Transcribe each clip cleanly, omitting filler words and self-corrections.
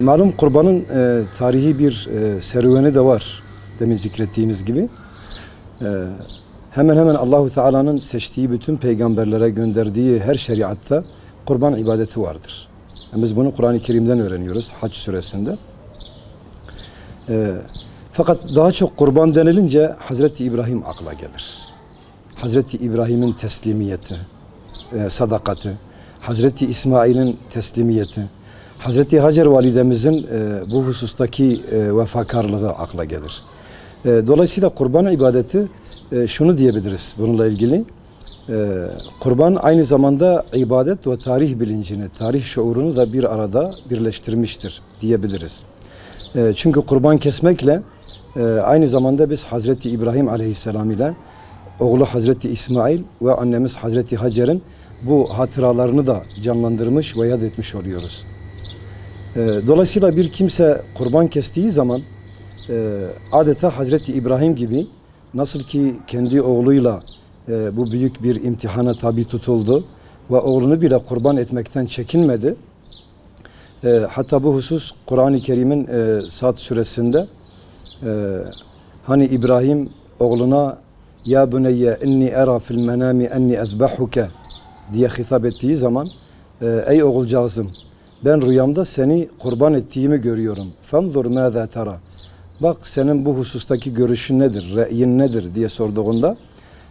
Malum kurbanın tarihi bir serüveni de var. Demin zikrettiğiniz gibi. Hemen hemen Allahu Teala'nın seçtiği bütün peygamberlere gönderdiği her şeriatta kurban ibadeti vardır. Yani biz bunu Kur'an-ı Kerim'den öğreniyoruz Hac suresinde. Fakat daha çok kurban denilince Hazreti İbrahim akla gelir. Hazreti İbrahim'in teslimiyeti, sadakati, Hazreti İsmail'in teslimiyeti, Hazreti Hacer validemizin bu husustaki vefakarlığı akla gelir. Dolayısıyla kurban ibadeti şunu diyebiliriz bununla ilgili. Kurban aynı zamanda ibadet ve tarih bilincini, tarih şuurunu da bir arada birleştirmiştir diyebiliriz. Çünkü kurban kesmekle aynı zamanda biz Hazreti İbrahim Aleyhisselam ile oğlu Hazreti İsmail ve annemiz Hazreti Hacer'in bu hatıralarını da canlandırmış ve yad etmiş oluyoruz. Dolayısıyla bir kimse kurban kestiği zaman adeta Hazreti İbrahim gibi nasıl ki kendi oğluyla bu büyük bir imtihana tabi tutuldu ve oğlunu bile kurban etmekten çekinmedi. Hatta bu husus Kur'an-ı Kerim'in Sad suresinde hani İbrahim oğluna ya buneyye inni era fil menami enni ezbahuke diye hitap ettiği zaman ey oğulcağızım ben rüyamda seni kurban ettiğimi görüyorum. Fanzur mâzâ tera. Bak senin bu husustaki görüşün nedir, re'yin nedir diye sorduğunda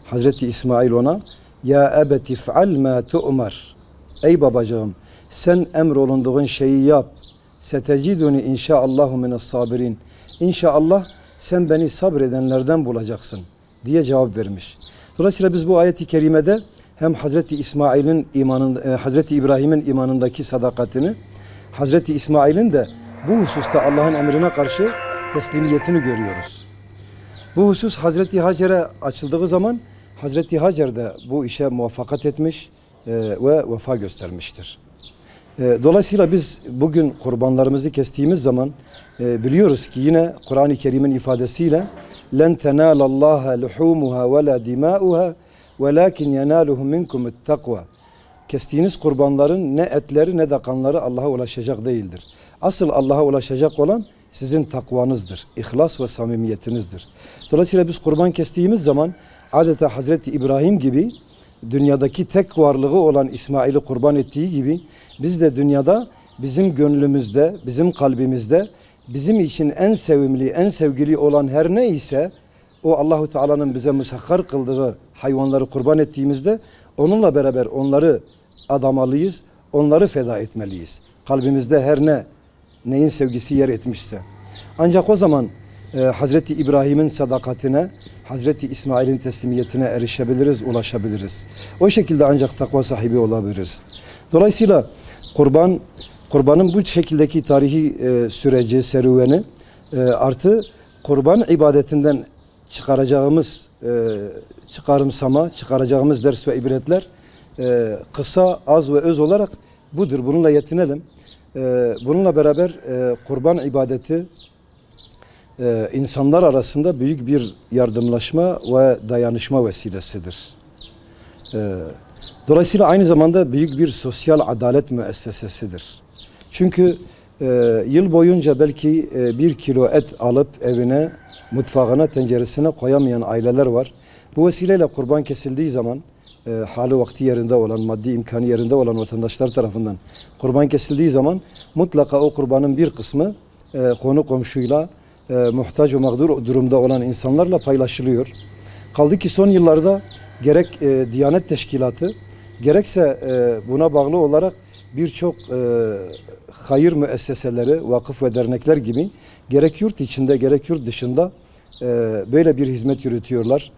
Hazreti İsmail ona ya ebeti f'al mâ tu'mar. Ey babacığım sen emrolunduğun şeyi yap. Seteciduni inşaallahu mine's sabirin. İnşallah sen beni sabredenlerden bulacaksın diye cevap vermiş. Dolayısıyla biz bu ayet-i kerimede hem Hazreti İsmail'in imanında, Hazreti İbrahim'in imanındaki sadakatini, Hazreti İsmail'in de bu hususta Allah'ın emrine karşı teslimiyetini görüyoruz. Bu husus Hazreti Hacer'e açıldığı zaman Hazreti Hacer de bu işe muvaffakat etmiş ve vefa göstermiştir. Dolayısıyla biz bugün kurbanlarımızı kestiğimiz zaman biliyoruz ki yine Kur'an-ı Kerim'in ifadesiyle لَنْ تَنَالَ اللّٰهَ لُحُومُهَا وَلَا دِمَاؤُهَا وَلَاكِنْ يَنَالُهُ مِنْكُمُ التَّقْوَى. Kestiğiniz kurbanların ne etleri ne de kanları Allah'a ulaşacak değildir. Asıl Allah'a ulaşacak olan sizin takvanızdır, ihlas ve samimiyetinizdir. Dolayısıyla biz kurban kestiğimiz zaman adeta Hazreti İbrahim gibi dünyadaki tek varlığı olan İsmail'i kurban ettiği gibi biz de dünyada bizim gönlümüzde, bizim kalbimizde bizim için en sevimli, en sevgili olan her ne ise o Allahu Teala'nın bize musakhar kıldığı hayvanları kurban ettiğimizde onunla beraber onları adamalıyız, onları feda etmeliyiz. Kalbimizde her neyin sevgisi yer etmişse. Ancak o zaman Hazreti İbrahim'in sadakatine, Hazreti İsmail'in teslimiyetine erişebiliriz, ulaşabiliriz. O şekilde ancak takva sahibi olabiliriz. Dolayısıyla kurbanın bu şekildeki tarihi süreci, serüveni artı kurban ibadetinden çıkaracağımız çıkaracağımız ders ve ibretler kısa, az ve öz olarak budur. Bununla yetinelim. Bununla beraber kurban ibadeti insanlar arasında büyük bir yardımlaşma ve dayanışma vesilesidir. Dolayısıyla aynı zamanda büyük bir sosyal adalet müessesesidir. Çünkü yıl boyunca belki 1 kilo et alıp evine, mutfağına, tenceresine koyamayan aileler var. Bu vesileyle kurban kesildiği zaman hali vakti yerinde olan, maddi imkanı yerinde olan vatandaşlar tarafından kurban kesildiği zaman mutlaka o kurbanın bir kısmı konu komşuyla, muhtaç ve mağdur durumda olan insanlarla paylaşılıyor. Kaldı ki son yıllarda gerek Diyanet Teşkilatı gerekse buna bağlı olarak birçok hayır müesseseleri, vakıf ve dernekler gibi gerek yurt içinde gerek yurt dışında böyle bir hizmet yürütüyorlar.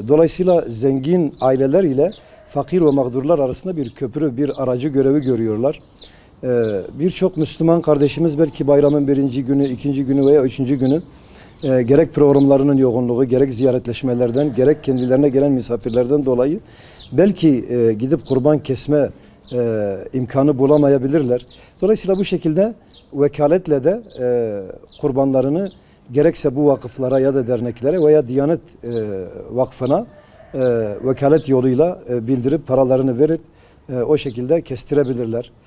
Dolayısıyla zengin aileler ile fakir ve mağdurlar arasında bir köprü, bir aracı görevi görüyorlar. Birçok Müslüman kardeşimiz belki bayramın 1. günü, 2. günü veya 3. günü gerek programlarının yoğunluğu, gerek ziyaretleşmelerden, gerek kendilerine gelen misafirlerden dolayı belki gidip kurban kesme imkanı bulamayabilirler. Dolayısıyla bu şekilde vekaletle de kurbanlarını gerekse bu vakıflara ya da derneklere veya Diyanet Vakfı'na vekalet yoluyla bildirip paralarını verip o şekilde kestirebilirler.